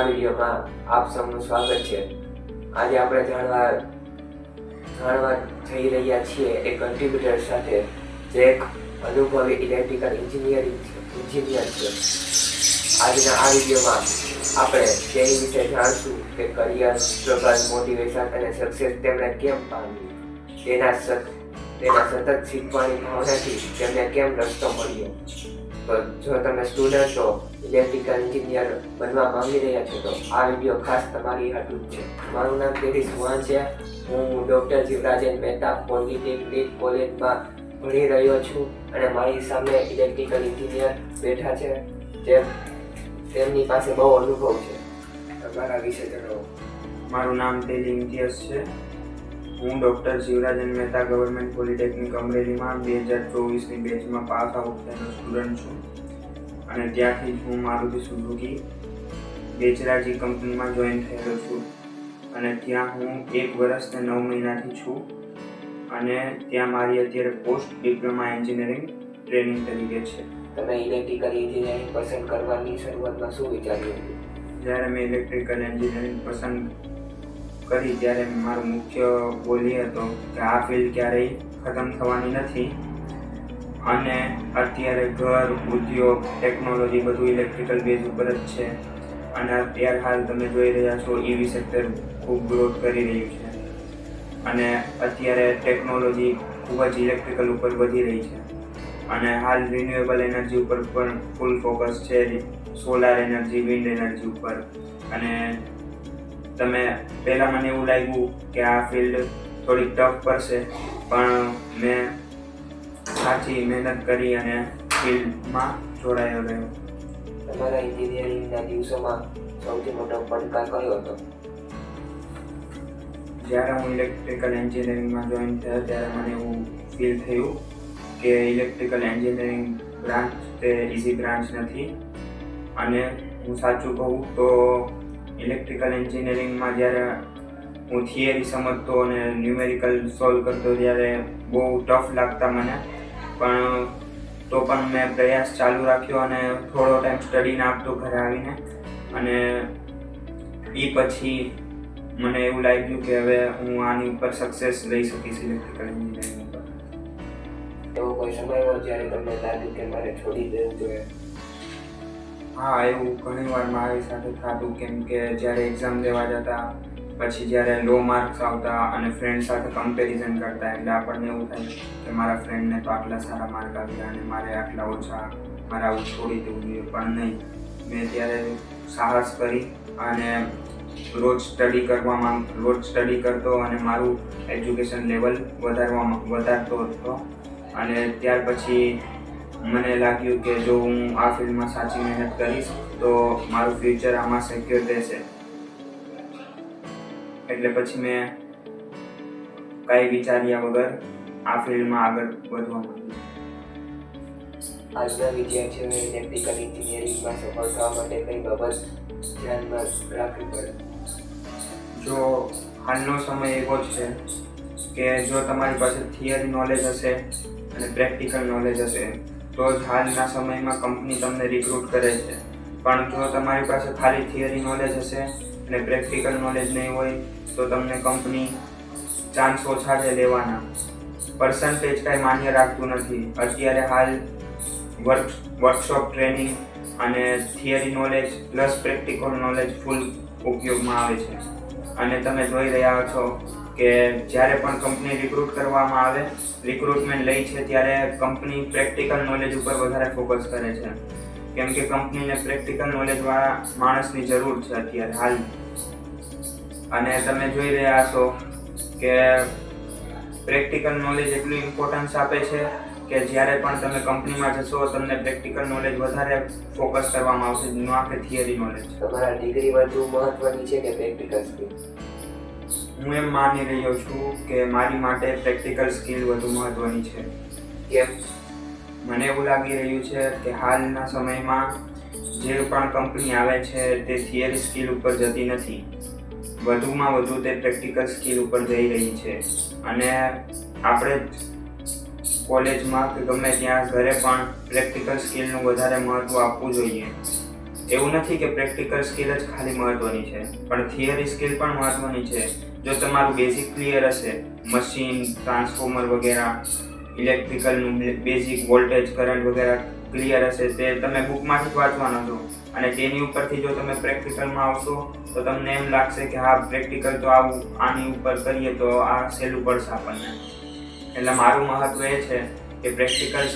આ વિડીયોમાં આપ સૌનું સ્વાગત છે। આજે આપણે જાણવા જઈ રહ્યા છીએ એક કન્ટ્રીબ્યુટર સાથે જે એક અનુભવી ઇલેક્ટ્રિકલ એન્જિનિયર છે। આજના આ વિડીયોમાં આપણે તેની વિશે જાણશું કે કરિયર, સ્ટ્રગલ, મોટિવેશન અને સક્સેસ તેમણે કેમ પામ્યું, તેના સતત શીખવાની ભાવનાથી તેમને કેમ રસ્તો મળ્યો। તો જો તમે સ્ટુડન્ટ છો, ઇલેક્ટ્રિકલ એન્જિનિયર બનવા માંગી રહ્યા છો તો આ વિડીયો ખાસ તમારી હાટુ જ છે। મારું નામ તેરી સુહાન છે। હું ડૉક્ટર જીવરાજન મહેતા પોલિટેકનિક કોલેજમાં ભણી રહ્યો છું અને મારી સામે ઇલેક્ટ્રિકલ એન્જિનિયર બેઠા છે જે તેમની પાસે બહુ અનુભવ છે। તમારા વિશે જણાવો। મારું નામ તેલી ઇમ્તિયાઝ છે। હું ડૉક્ટર જીવરાજન મહેતા ગવર્મેન્ટ પોલિટેકનિક અમરેલીમાં 2024ની બેચમાં પાસ આઉટ થયેલો સ્ટુડન્ટ છું અને ત્યાંથી હું મારુતિ સુઝુકી બેચરાજી કંપનીમાં જોઈન થયેલો છું અને ત્યાં હું 1 વર્ષ ને 9 મહિનાથી છું અને ત્યાં મારી અત્યારે પોસ્ટ ડિપ્લોમા એન્જિનિયરિંગ ટ્રેનિંગ તરીકે છે। તમે ઇલેક્ટ્રિકલ એન્જિનિયરિંગ પસંદ કરવાની શરૂઆતમાં શું વિચાર્યું હતું? જ્યારે મેં ઇલેક્ટ્રિકલ એન્જિનિયરિંગ પસંદ કરી ત્યારે મારો મુખ્ય ગોલ એ હતો કે આ ફિલ્ડ ક્યારેય ખતમ થવાની નથી અને અત્યારે ઘર, ઉદ્યોગ, ટેકનોલોજી બધું ઇલેક્ટ્રિકલ બેઝ ઉપર જ છે અને અત્યારે હાલ તમે જોઈ રહ્યા છો EV સેક્ટર ખૂબ ગ્રોથ કરી રહ્યું છે અને અત્યારે ટેકનોલોજી ખૂબ જ ઇલેક્ટ્રિકલ ઉપર વધી રહી છે અને હાલ રિન્યુએબલ એનર્જી ઉપર પણ ફૂલ ફોકસ છે, સોલાર એનર્જી, વિન્ડ એનર્જી ઉપર। અને પહેલાં મને એવું લાગ્યું કે આ ફિલ્ડ થોડીક ટફ પડશે પણ મેં સાચી મહેનત કરી અને ફિલ્ડમાં જોડાયો રહ્યો। તમારા એન્જિનિયરિંગના દિવસોમાં સૌથી મોટો પડકાર કયો હતો? જ્યારે હું ઇલેક્ટ્રિકલ એન્જિનિયરિંગમાં જોઈન થયો ત્યારે મને એવું ફીલ થયું કે ઇલેક્ટ્રિકલ એન્જિનિયરિંગ બ્રાન્ચ તે ઇઝી બ્રાન્ચ નથી અને હું સાચું કહું તો ઇલેક્ટ્રિકલ એન્જિનિયરિંગમાં જ્યારે હું થિયરી સમજતો અને ન્યુમેરિકલ સોલ્વ કરતો ત્યારે બહુ ટફ લાગતા મને, પણ તો પણ મેં પ્રયાસ ચાલુ રાખ્યો અને થોડો ટાઈમ સ્ટડીને આપતો ઘરે આવીને અને એ પછી મને એવું લાગ્યું કે હવે હું આની ઉપર સક્સેસ લઈ શકીશ ઇલેક્ટ્રિકલ એન્જિનિયરિંગ ઉપર। એવો કોઈ સમય હોય જ્યારે તમને લાગ્યું કે મારે છોડી દેવું જોઈએ? હા, એવું ઘણીવાર મારી સાથે થતું, કેમ કે જ્યારે એક્ઝામ દેવા જતા પછી જ્યારે લો માર્ક્સ આવતા અને ફ્રેન્ડ સાથે કમ્પેરિઝન કરતા એટલે આપણને એવું થાય કે મારા ફ્રેન્ડને તો આટલા સારા માર્ક આવ્યા અને મારે આટલા ઓછા, મારે આવું છોડી દેવું જોઈએ, પણ નહીં। મેં ત્યારે સાહસ કરી અને રોજ સ્ટડી કરતો અને મારું એજ્યુકેશન લેવલ વધારતો હતો અને ત્યાર પછી મને લાગ્યું કે જો હું આ ફિલ્ડમાં સાચી મહેનત કરીશ તો મારું ફ્યુચર આમાં સિક્યોર રહેશે, એટલે પછી મેં કાંઈ વિચાર્યા વગર આ ફિલ્ડમાં આગળ વધવા માંડ્યું। આજના વિદ્યાર્થીઓને ઇલેક્ટ્રિકલ એન્જિનિયરિંગમાં સફળ થવા માટે કઈ બાબત ધ્યાનમાં રાખવી પડે? જો હાલનો સમય એવો છે કે જો તમારી પાસે થિયરી નોલેજ હશે અને પ્રેક્ટિકલ નોલેજ હશે તો જ હાલના સમયમાં કંપની તમને રિક્રુટ કરે છે, પણ જો તમારી પાસે ખાલી થિયરી નોલેજ હશે અને પ્રેક્ટિકલ નોલેજ નહીં હોય તો તમને કંપની ચાન્સ ઓછા છે લેવાના। પર્સન્ટેજ કાંઈ માન્ય રાખતું નથી। અત્યારે હાલ વર્કશોપ ટ્રેનિંગ અને theory knowledge plus practical knowledge full ઉપયોગમાં આવે છે અને તમે જોઈ રહ્યા છો કે જ્યારે પણ કંપની રિક્રુટ કરવામાં આવે, રિક્રુટમેન્ટ લઈ છે ત્યારે કંપની પ્રેક્ટિકલ નોલેજ ઉપર વધારે ફોકસ કરે છે, કેમ કે કંપનીને પ્રેક્ટિકલ નોલેજવાળા માણસની જરૂર છે અત્યારે હાલ। અને તમે જોઈ રહ્યા છો કે પ્રેક્ટિકલ નોલેજ એટલું ઇમ્પોર્ટન્સ આપે છે કે જ્યારે પણ તમે કંપનીમાં જશો તમને પ્રેક્ટિકલ નોલેજ વધારે ફોકસ કરવામાં આવશે, ન કે થિયરી નોલેજ। તમારા ડિગ્રી વધુ મહત્વની છે કે પ્રેક્ટિકલ સ્કિલ? હું એમ માની રહ્યો છું કે મારી માટે પ્રેક્ટિકલ સ્કિલ વધુ મહત્વની છે। કેમ? મને એવું લાગી રહ્યું છે કે હાલના સમયમાં જે પણ કંપની આવે છે તે થિયરી સ્કિલ ઉપર જતી નથી, વધુમાં વધુ તે પ્રેક્ટિકલ સ્કિલ ઉપર જઈ રહી છે અને આપણે કોલેજમાં કે ગમે ત્યાં ઘરે પણ પ્રેક્ટિકલ સ્કિલનું વધારે મહત્ત્વ આપવું જોઈએ। એવું નથી કે પ્રેક્ટિકલ સ્કિલ જ ખાલી મહત્વની છે, પણ થિયરી સ્કિલ પણ મહત્વની છે. જો તમારું બેઝિક ક્લિયર હશે, મશીન, ટ્રાન્સફોર્મર વગેરે, ઇલેક્ટ્રિકલનું બેઝિક વોલ્ટેજ, કરંટ વગેરે ક્લિયર હશે, તે તમે બુકમાંથી જ વાંચવાનો છો, અને તેની ઉપરથી જો તમે પ્રેક્ટિકલમાં આવશો તો તમને એમ લાગશે કે હા પ્રેક્ટિકલ તો આની ઉપર કરીએ તો આ સહેલું પડશે આપણને. એટલે મારું મહત્વ એ છે કે પ્રેક્ટિકલ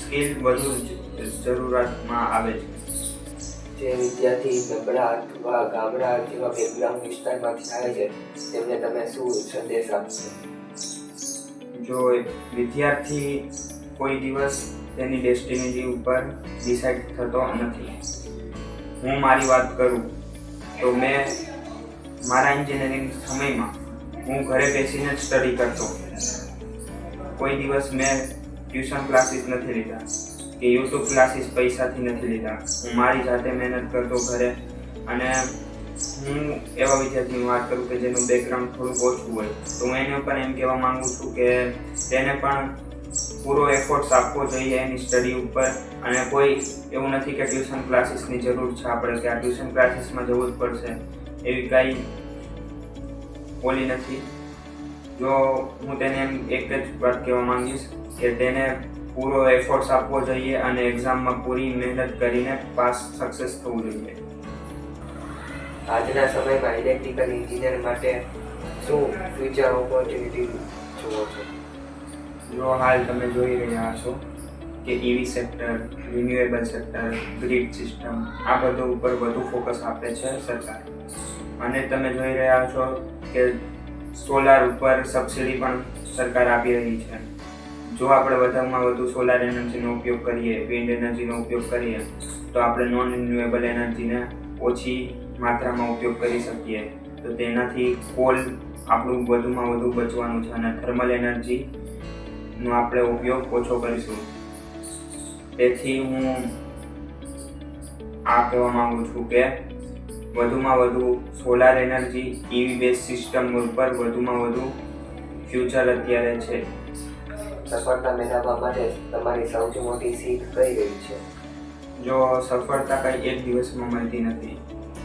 સ્કિલ વધુ જરૂરતમાં આવે છે. જે વિદ્યાર્થી નબળા અથવા ગામડા જેવા બેકગ્રાઉન્ડ વિસ્તારમાંથી આવે છે તેમને તમે શું સંદેશ આપશો? જો વિદ્યાર્થી કોઈ દિવસ તેની ડેસ્ટિની ઉપર ડિસાઇડ થતો નથી. હું મારી વાત કરું તો મેં મારા એન્જિનિયરિંગ સમયમાં હું ઘરે બેસીને જ સ્ટડી કરતો. કોઈ દિવસ મેં ટ્યુશન ક્લાસીસ નથી લીધા કે યુટ્યુબ ક્લાસીસ પૈસાથી નથી લીધા. હું મારી જાતે મહેનત કરતો ઘરે. અને હું એવા વિદ્યાર્થીની વાત કરું કે જેનું બેકગ્રાઉન્ડ થોડુંક ઓછું હોય, તો હું એને પણ એમ કહેવા માંગુ છું કે તેને પણ પૂરો એફર્ટ્સ આપવો જોઈએ એની સ્ટડી ઉપર. અને કોઈ એવું નથી કે ટ્યુશન ક્લાસીસની જરૂર છે આપણે કે આ ટ્યુશન ક્લાસીસમાં જવું જ પડશે, એવી કાંઈ બોલી નથી. જો હું તેને એમ એક જ વાત કહેવા માંગીશ કે તેને પૂરો એફર્ટ્સ આપવો જોઈએ અને એક્ઝામમાં પૂરી મહેનત કરીને પાસ સક્સેસ થવું જોઈએ. આજના સમયમાં ઇલેક્ટ્રિકલ એન્જિનિયર માટે શું ફ્યુચર ઓપોર્ચ્યુનિટી જુઓ છો? જો હાલ તમે જોઈ રહ્યા છો કે EV sector, renewable sector, grid system, આ બધું ઉપર વધુ ફોકસ આપે છે સરકાર. અને તમે જોઈ રહ્યા છો કે સોલાર ઉપર સબસિડી પણ સરકાર આપી રહી છે. જો આપણે વધુમાં વધુ સોલાર એનર્જીનો ઉપયોગ કરીએ, વિન્ડ એનર્જીનો ઉપયોગ કરીએ, તો આપણે નોન રિન્યુએબલ એનર્જીને ઓછી માત્રામાં ઉપયોગ કરી શકીએ. તો તેનાથી કોલ આપણું વધુમાં વધુ બચવાનું છે અને થર્મલ એનર્જીનો આપણે ઉપયોગ ઓછો કરીશું. તેથી હું આ કહેવા માંગુ છું કે વધુમાં વધુ solar energy, EV base system ઉપર વધુમાં વધુ ફ્યુચર અત્યારે છે. સફળતા મેળવવા માટે તમારી સૌથી મોટી શીખ કઈ રહી છે? જો સફળતા કંઈ એક દિવસમાં મળતી નથી.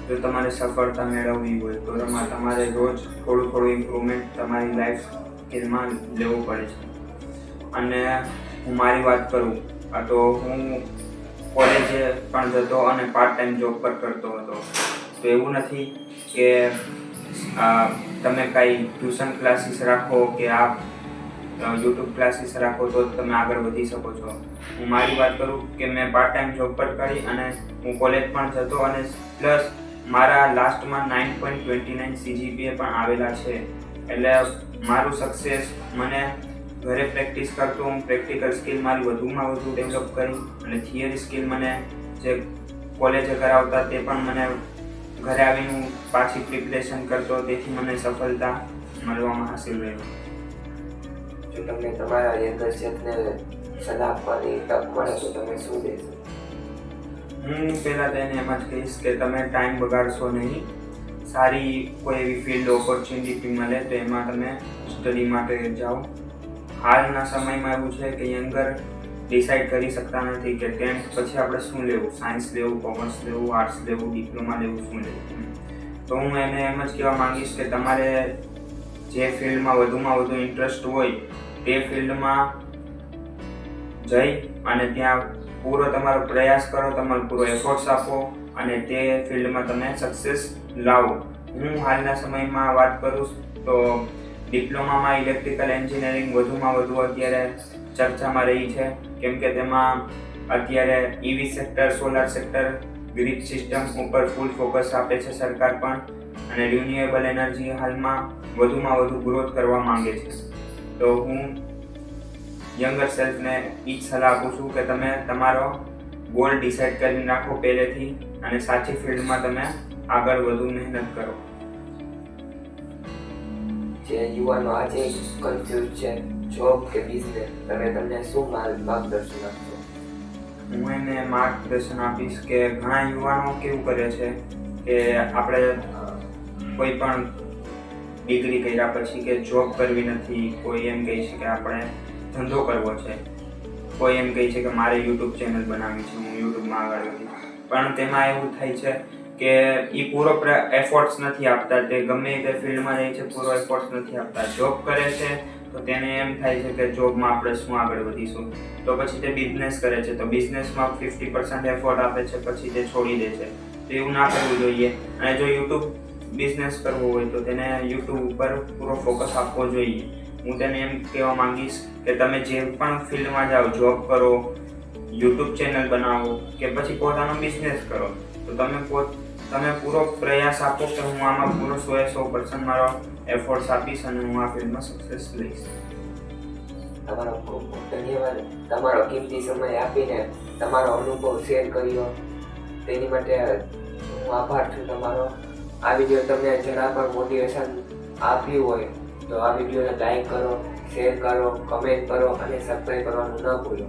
જો તમારે સફળતા મેળવવી હોય તો તમારે રોજ થોડું થોડું ઇમ્પ્રુવમેન્ટ તમારી લાઈફ સ્કિલમાં લેવું પડે છે. અને હું મારી વાત કરું તો હું કોલેજે પણ જતો અને પાર્ટ ટાઈમ જોબ પર કરતો હતો. તો એવું નથી કે તમે કાંઈ ટ્યુશન ક્લાસીસ રાખો કે આ યુટ્યુબ ક્લાસીસ રાખો તો તમે આગળ વધી શકો છો. હું મારી વાત કરું કે મેં પાર્ટ ટાઈમ જોબ પર કરી અને હું કોલેજ પણ જતો અને પ્લસ મારા લાસ્ટમાં 9.29 CGPA પણ આવેલા છે. એટલે મારું સક્સેસ મને ઘરે પ્રેક્ટિસ કરતો, હું પ્રેક્ટિકલ સ્કિલ મારી વધુમાં વધુ ડેવલપ કરી અને થિયરી સ્કિલ મને જે કોલેજે કરાવતા તે પણ મને ઘરે આવીને હું પાછી પ્રિપરેશન કરતો, તેથી મને સફળતા મળવામાં હાસિલ રહ્યો. જો તમને તમારા યંગર સેલ્ફને સલાહ આપવાની તક મળે તો તમે શું દેશો? હું પહેલાં તો એને એમ જ કહીશ કે તમે ટાઈમ બગાડશો નહીં. સારી કોઈ એવી ફિલ્ડ ઓપોર્ચ્યુનિટી મળે તો એમાં તમે સ્ટડી માટે જાઓ. હાલના સમયમાં એવું છે કે યંગર ડિસાઇડ કરી શકતા નથી કે 10th પછી આપણે શું લેવું, સાયન્સ લેવું, કોમર્સ લેવું, આર્ટ્સ લેવું, ડિપ્લોમા લેવું, શું લેવું. તો હું એને એમ જ કહેવા માંગીશ કે તમારે જે ફિલ્ડમાં વધુમાં વધુ ઇન્ટરેસ્ટ હોય તે ફિલ્ડમાં જઈ અને ત્યાં પૂરો તમારો પ્રયાસ કરો, તમારો પૂરો એફર્ટ્સ આપો અને તે ફિલ્ડમાં તમે સક્સેસ લાવો. હું હાલના સમયમાં વાત કરું તો ડિપ્લોમામાં ઇલેક્ટ્રિકલ એન્જિનિયરિંગ વધુમાં વધુ અત્યારે ચર્ચામાં રહી છે, કેમ કે તેમાં અત્યારે EV sector, solar sector, grid system ઉપર ફૂલ ફોકસ આપે છે સરકાર પણ, અને રિન્યુએબલ એનર્જી હાલમાં વધુમાં વધુ ગ્રોથ કરવા માંગે છે. તો હું યંગર સેલ્ફને એ જ સલાહ આપું છું કે તમે તમારો ગોલ ડિસાઇડ કરીને રાખો પહેલેથી અને સાચી ફિલ્ડમાં તમે આગળ વધુ મહેનત કરો. જે યુવાનો આજે કન્ફ્યુઝ છે જોબ કે બિઝનેસ, તમે તમને શું માર્ગદર્શન આપશો? હું એને માર્ગદર્શન આપીશ કે ઘણા યુવાનો કેવું કરે છે કે આપણે કોઈ પણ ડિગ્રી કર્યા પછી કે જોબ કરવી નથી, કોઈ એમ કહે છે કે આપણે ધંધો કરવો છે, કોઈ એમ કહે છે કે મારે યુટ્યુબ ચેનલ બનાવવી છે, હું યુટ્યુબમાં આગળ વધીશ. પણ તેમાં એવું થાય છે કે એ પૂરો એફર્ટ્સ નથી આપતા. તે ગમે તે ફિલ્ડમાં જાય છે, પૂરો એફર્ટ્સ નથી આપતા. જોબ કરે છે તો તેને એમ થાય છે કે જોબમાં આપણે શું આગળ વધીશું, તો પછી તે બિઝનેસ કરે છે, તો બિઝનેસમાં 50% એફર્ટ આપે છે, પછી તે છોડી દે છે. તો એવું ના કરવું જોઈએ. અને જો યુટ્યુબ બિઝનેસ કરવો હોય તો તેને યુટ્યુબ ઉપર પૂરો ફોકસ આપવો જોઈએ. હું તેને એમ કહેવા માંગીશ કે તમે જે પણ ફિલ્ડમાં જાઓ, જોબ કરો, યુટ્યુબ ચેનલ બનાવો કે પછી પોતાનો બિઝનેસ કરો, તો તમે પૂરો પ્રયાસ આપો કે હું આમાં પૂરો 100% મારો એફર્ટ્સ આપીશ અને હું આ ફિલ્ડમાં સક્સેસ લઈશ. તમારો ખૂબ ખૂબ ધન્યવાદ. તમારો કિંમતી સમય આપીને તમારો અનુભવ શેર કર્યો તેની માટે હું આભાર છું તમારો. આ વિડીયો તમને જરા પણ મોટિવેશન આપ્યું હોય તો આ વિડીયોને લાઈક કરો, શેર કરો, કમેન્ટ કરો અને સબસ્ક્રાઈબ કરવાનું ન ભૂલો.